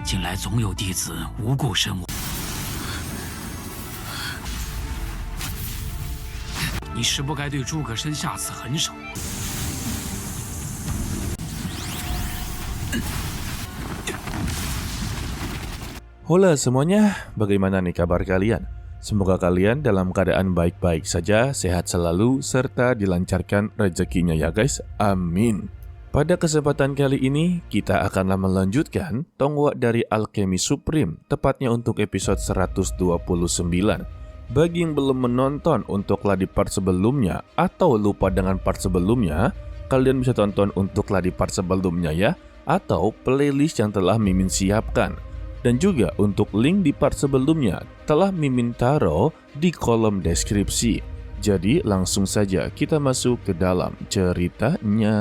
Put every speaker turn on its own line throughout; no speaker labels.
近来总有弟子无故身亡，你实不该对诸葛申下此狠手。
Hola semuanya, bagaimana nih kabar kalian? Semoga kalian dalam keadaan baik-baik saja, sehat selalu, serta dilancarkan rezekinya ya guys, amin. Pada kesempatan kali ini, kita akanlah melanjutkan Tonggua dari Alchemy Supreme, tepatnya untuk episode 129. Bagi yang belum menonton untuklah di part sebelumnya, atau lupa dengan part sebelumnya, kalian bisa tonton untuklah di part sebelumnya ya, atau playlist yang telah Mimin siapkan. Dan juga untuk link di part sebelumnya telah Mimin taruh di kolom deskripsi. Jadi langsung saja kita masuk ke dalam ceritanya.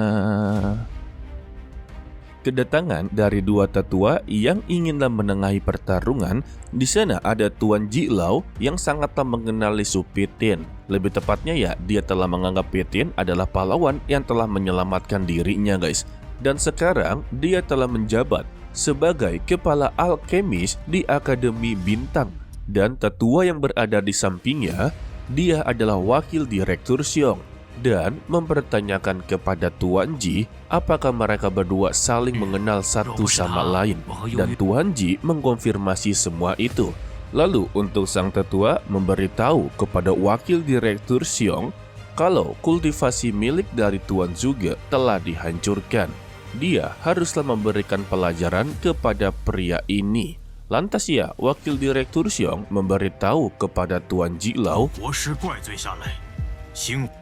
Kedatangan dari dua tetua yang inginlah menengahi pertarungan. Di sana ada Tuan Jilao yang sangatlah mengenali Su Pitin. Lebih tepatnya ya, dia telah menganggap Pitin adalah pahlawan yang telah menyelamatkan dirinya guys. Dan sekarang dia telah menjabat sebagai kepala alkemis di Akademi Bintang. Dan tetua yang berada di sampingnya, dia adalah wakil direktur Xiong. Dan mempertanyakan kepada Tuan Ji apakah mereka berdua saling mengenal satu sama lain. Dan Tuan Ji mengkonfirmasi semua itu. Lalu untuk sang tetua memberitahu kepada wakil direktur Xiong kalau kultivasi milik dari Tuan Zhuge telah dihancurkan. Dia haruslah memberikan pelajaran kepada pria ini. Lantas ya, wakil direktur Xiong memberitahu kepada Tuan Jilao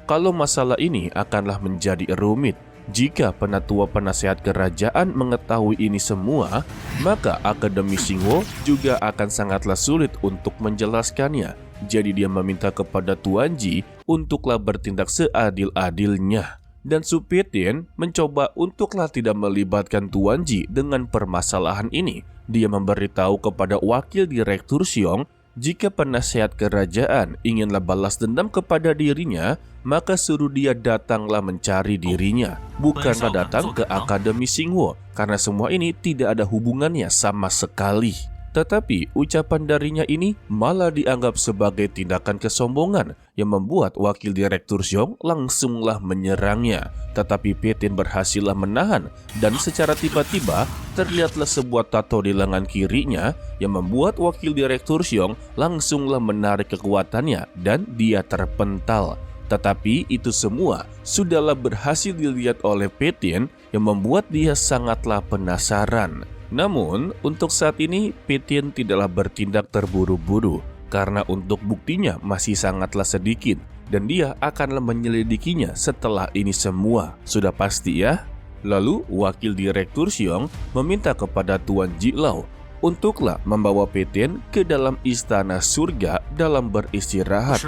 kalau masalah ini akanlah menjadi rumit. Jika penatua penasehat kerajaan mengetahui ini semua, maka Akademi Xingwo juga akan sangatlah sulit untuk menjelaskannya. Jadi dia meminta kepada Tuan Ji untuklah bertindak seadil-adilnya. Dan Su Pitin mencoba untuklah tidak melibatkan Tuan Ji dengan permasalahan ini. Dia memberitahu kepada wakil direktur Xiong jika penasehat kerajaan inginlah balas dendam kepada dirinya, maka suruh dia datanglah mencari dirinya, bukanlah datang ke Akademi Xingwo, karena semua ini tidak ada hubungannya sama sekali. Tetapi ucapan darinya ini malah dianggap sebagai tindakan kesombongan yang membuat wakil direktur Xiong langsunglah menyerangnya. Tetapi Pitin berhasillah menahan dan secara tiba-tiba terlihatlah sebuah tato di lengan kirinya yang membuat wakil direktur Xiong langsunglah menarik kekuatannya dan dia terpental. Tetapi itu semua sudahlah berhasil dilihat oleh Pitin yang membuat dia sangatlah penasaran. Namun, untuk saat ini, Pitin tidaklah bertindak terburu-buru karena untuk buktinya masih sangatlah sedikit dan dia akanlah menyelidikinya setelah ini semua. Sudah pasti ya? Lalu, wakil direktur Xiong meminta kepada Tuan Jilao untuklah membawa Pitin ke dalam istana surga dalam beristirahat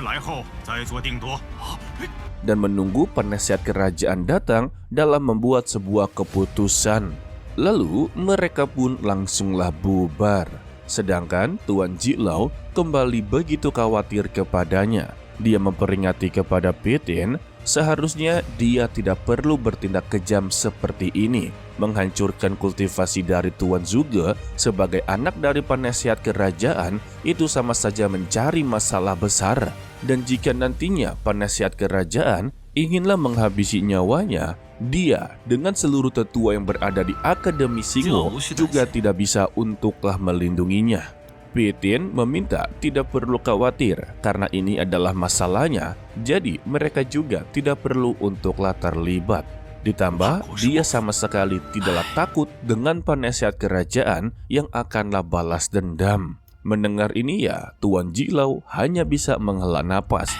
dan menunggu penasihat kerajaan datang dalam membuat sebuah keputusan. Lalu mereka pun langsunglah bubar. Sedangkan Tuan Jilao kembali begitu khawatir kepadanya. Dia memperingati kepada Pitin seharusnya dia tidak perlu bertindak kejam seperti ini. Menghancurkan kultivasi dari Tuan Zhuge sebagai anak dari penasihat kerajaan itu sama saja mencari masalah besar. Dan jika nantinya penasihat kerajaan inginlah menghabisi nyawanya, dia dengan seluruh tetua yang berada di Akademi Xingwo juga tidak bisa untuklah melindunginya. Pitin meminta tidak perlu khawatir karena ini adalah masalahnya, jadi mereka juga tidak perlu untuklah terlibat. Ditambah, dia sama sekali tidaklah takut dengan penasihat kerajaan yang akanlah balas dendam. Mendengar ini ya, Tuan Jilao hanya bisa menghela napas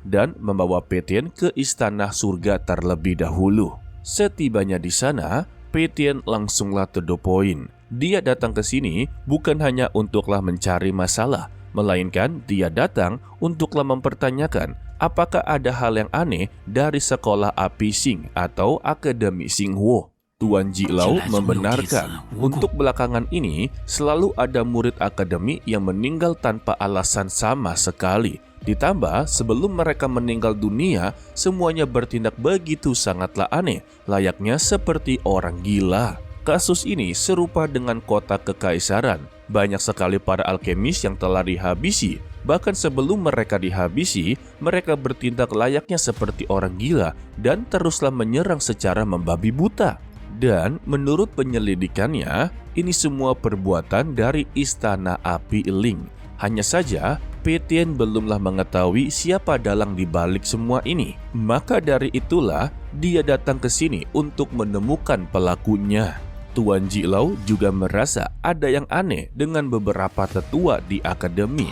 dan membawa Pitin ke istana surga terlebih dahulu. Setibanya di sana, Pitin langsunglah to the point. Dia datang ke sini bukan hanya untuklah mencari masalah, melainkan dia datang untuklah mempertanyakan apakah ada hal yang aneh dari sekolah api Xing atau Akademi Xingwo. Tuan Jilao membenarkan untuk belakangan ini selalu ada murid akademi yang meninggal tanpa alasan sama sekali. Ditambah, sebelum mereka meninggal dunia, semuanya bertindak begitu sangatlah aneh, layaknya seperti orang gila. Kasus ini serupa dengan kota kekaisaran. Banyak sekali para alkemis yang telah dihabisi. Bahkan sebelum mereka dihabisi, mereka bertindak layaknya seperti orang gila dan teruslah menyerang secara membabi buta. Dan menurut penyelidikannya, ini semua perbuatan dari Istana Api Ling. Hanya saja, Petian belumlah mengetahui siapa dalang di balik semua ini. Maka dari itulah, dia datang ke sini untuk menemukan pelakunya. Tuan Jilau juga merasa ada yang aneh dengan beberapa tetua di akademi.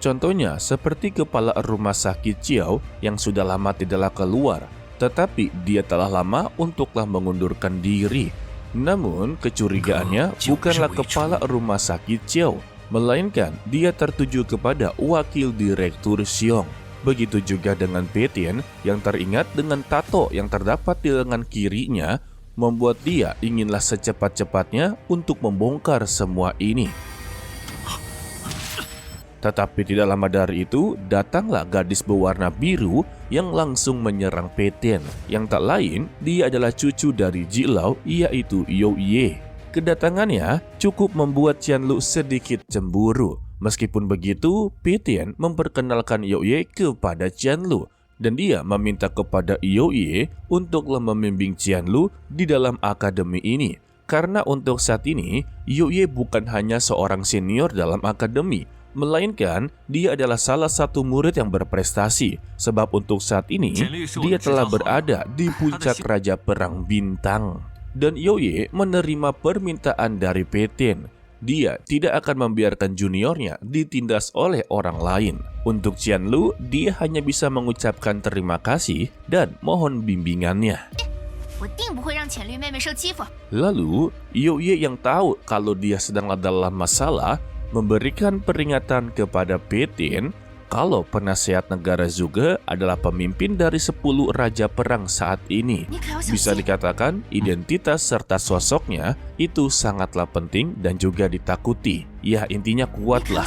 Contohnya seperti kepala rumah sakit Chiao yang sudah lama tidaklah keluar, tetapi dia telah lama untuklah mengundurkan diri. Namun kecurigaannya bukanlah kepala rumah sakit Chiao, melainkan dia tertuju kepada wakil direktur Xiong. Begitu juga dengan Petian yang teringat dengan tato yang terdapat di lengan kirinya, membuat dia inginlah secepat-cepatnya untuk membongkar semua ini. Tetapi tidak lama dari itu, datanglah gadis berwarna biru yang langsung menyerang Petian. Yang tak lain, dia adalah cucu dari Jilau, yaitu Youye. Kedatangannya cukup membuat Qianlu sedikit cemburu. Meskipun begitu, Petian memperkenalkan Youye kepada Qianlu dan dia meminta kepada Youye untuklah membimbing Qianlu di dalam akademi ini. Karena untuk saat ini, Youye bukan hanya seorang senior dalam akademi, melainkan dia adalah salah satu murid yang berprestasi. Sebab untuk saat ini, dia telah berada di puncak Raja Perang Bintang. Dan Youye menerima permintaan dari Petian. Dia tidak akan membiarkan juniornya ditindas oleh orang lain. Untuk Qianlu, dia hanya bisa mengucapkan terima kasih dan mohon bimbingannya. Lalu, Youye yang tahu kalau dia sedang dalam masalah, memberikan peringatan kepada Petian kalau penasehat negara juga adalah pemimpin dari 10 raja perang saat ini. Bisa dikatakan identitas serta sosoknya itu sangatlah penting dan juga ditakuti. Ya, intinya kuatlah.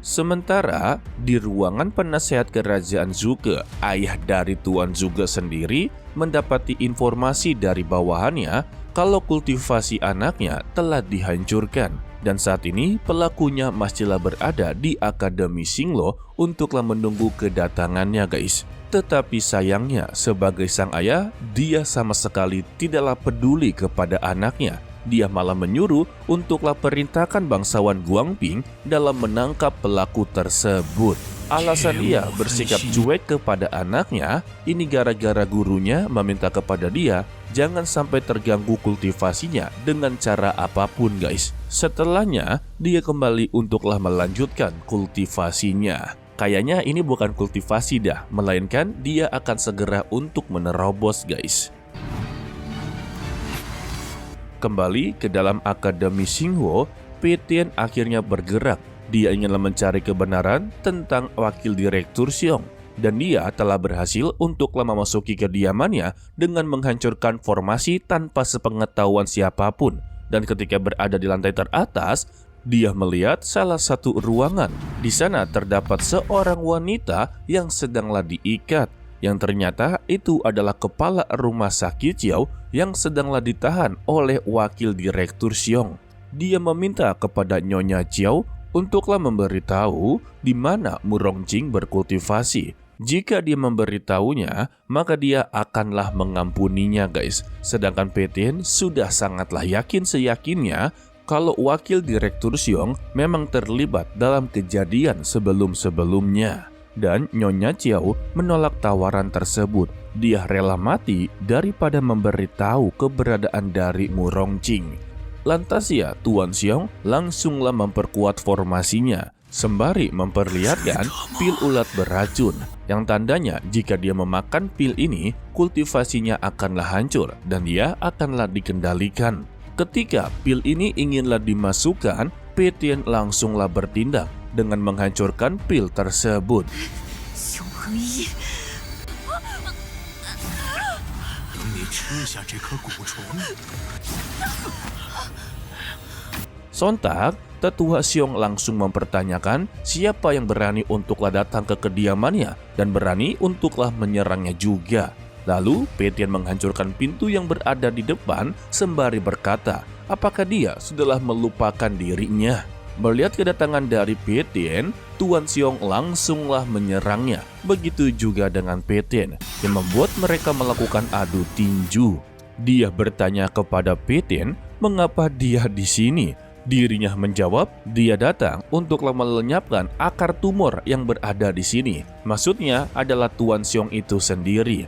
Sementara di ruangan penasehat kerajaan Zhuge, ayah dari Tuan Zhuge sendiri mendapati informasi dari bawahannya kalau kultivasi anaknya telah dihancurkan. Dan saat ini pelakunya masihlah berada di Akademi Xingluo untuklah menunggu kedatangannya guys. Tetapi sayangnya sebagai sang ayah, dia sama sekali tidaklah peduli kepada anaknya. Dia malah menyuruh untuklah perintahkan bangsawan Guangping dalam menangkap pelaku tersebut. Alasan ia bersikap cuek kepada anaknya, ini gara-gara gurunya meminta kepada dia jangan sampai terganggu kultivasinya dengan cara apapun guys. Setelahnya, dia kembali untuklah melanjutkan kultivasinya. Kayaknya ini bukan kultivasi dah, melainkan dia akan segera untuk menerobos guys. Kembali ke dalam Akademi Xinghuo, Petian akhirnya bergerak. Dia ingin mencari kebenaran tentang wakil direktur Xiong. Dan dia telah berhasil untuklah memasuki kediamannya dengan menghancurkan formasi tanpa sepengetahuan siapapun. Dan ketika berada di lantai teratas, dia melihat salah satu ruangan. Di sana terdapat seorang wanita yang sedanglah diikat. Yang ternyata itu adalah kepala rumah sakit Chiao yang sedanglah ditahan oleh wakil direktur Xiong. Dia meminta kepada Nyonya Chiao untuklah memberitahu di mana Murongjing berkultivasi. Jika dia memberitahunya, maka dia akanlah mengampuninya guys. Sedangkan Petian sudah sangatlah yakin seyakinnya kalau wakil direktur Xiong memang terlibat dalam kejadian sebelum-sebelumnya. Dan Nyonya Chiao menolak tawaran tersebut. Dia rela mati daripada memberitahu keberadaan dari Murongjing. Lantas ya, Tuan Xiong langsunglah memperkuat formasinya, sembari memperlihatkan pil ulat beracun, yang tandanya jika dia memakan pil ini, kultivasinya akanlah hancur dan dia akanlah dikendalikan. Ketika pil ini inginlah dimasukkan, Petian langsunglah bertindak dengan menghancurkan pil tersebut. Sontak, tetua Xiong langsung mempertanyakan siapa yang berani untuklah datang ke kediamannya dan berani untuklah menyerangnya juga. Lalu Petian menghancurkan pintu yang berada di depan sembari berkata, apakah dia sudahlah melupakan dirinya? Melihat kedatangan dari Petian, Tuan Xiong langsunglah menyerangnya. Begitu juga dengan Petian yang membuat mereka melakukan adu tinju. Dia bertanya kepada Petian mengapa dia di sini. Dirinya menjawab, dia datang untuk melenyapkan akar tumor yang berada di sini. Maksudnya adalah Tuan Xiong itu sendiri.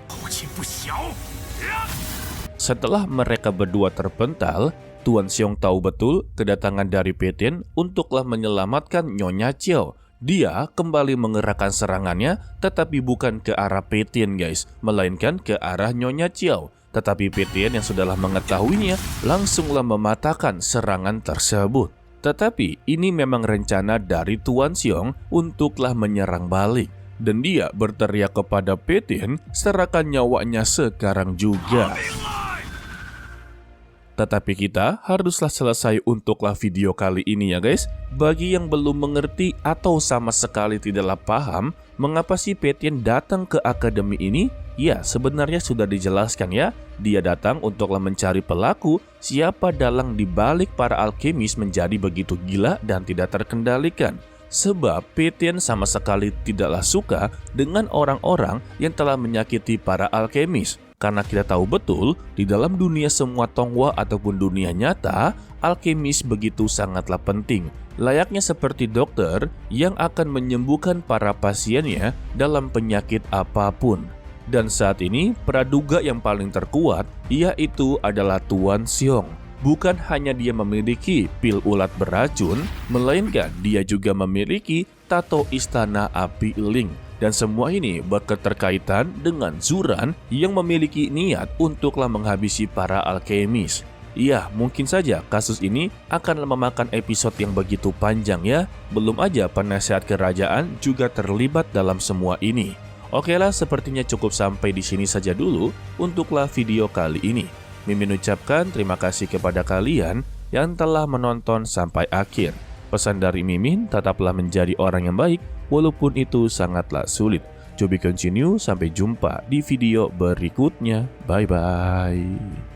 Setelah mereka berdua terpental, Tuan Xiong tahu betul kedatangan dari Petian untuklah menyelamatkan Nyonya Chiao. Dia kembali mengerahkan serangannya, tetapi bukan ke arah Petian guys, melainkan ke arah Nyonya Chiao. Tetapi Petian yang sudahlah mengetahuinya langsunglah mematahkan serangan tersebut. Tetapi ini memang rencana dari Tuan Xiong untuklah menyerang balik. Dan dia berteriak kepada Petian, serahkan nyawanya sekarang juga. Tetapi kita haruslah selesai untuklah video kali ini ya guys. Bagi yang belum mengerti atau sama sekali tidaklah paham mengapa si Petian datang ke akademi ini, ya sebenarnya sudah dijelaskan ya. Dia datang untuklah mencari pelaku siapa dalang dibalik para alkemis menjadi begitu gila dan tidak terkendalikan. Sebab Petian sama sekali tidaklah suka dengan orang-orang yang telah menyakiti para alkemis. Karena kita tahu betul, di dalam dunia semua Tonghua ataupun dunia nyata, alkemis begitu sangatlah penting. Layaknya seperti dokter yang akan menyembuhkan para pasiennya dalam penyakit apapun. Dan saat ini, praduga yang paling terkuat, yaitu adalah Tuan Xiong. Bukan hanya dia memiliki pil ulat beracun, melainkan dia juga memiliki tato istana api Ling. Dan semua ini berketerkaitan dengan Zuran yang memiliki niat untuklah menghabisi para alkemis. Ya, mungkin saja kasus ini akan memakan episode yang begitu panjang ya. Belum aja penasehat kerajaan juga terlibat dalam semua ini. Oke lah, sepertinya cukup sampai di sini saja dulu untuklah video kali ini. Mimin ucapkan terima kasih kepada kalian yang telah menonton sampai akhir. Pesan dari Mimin, tetaplah menjadi orang yang baik walaupun itu sangatlah sulit. To be continue, sampai jumpa di video berikutnya. Bye-bye.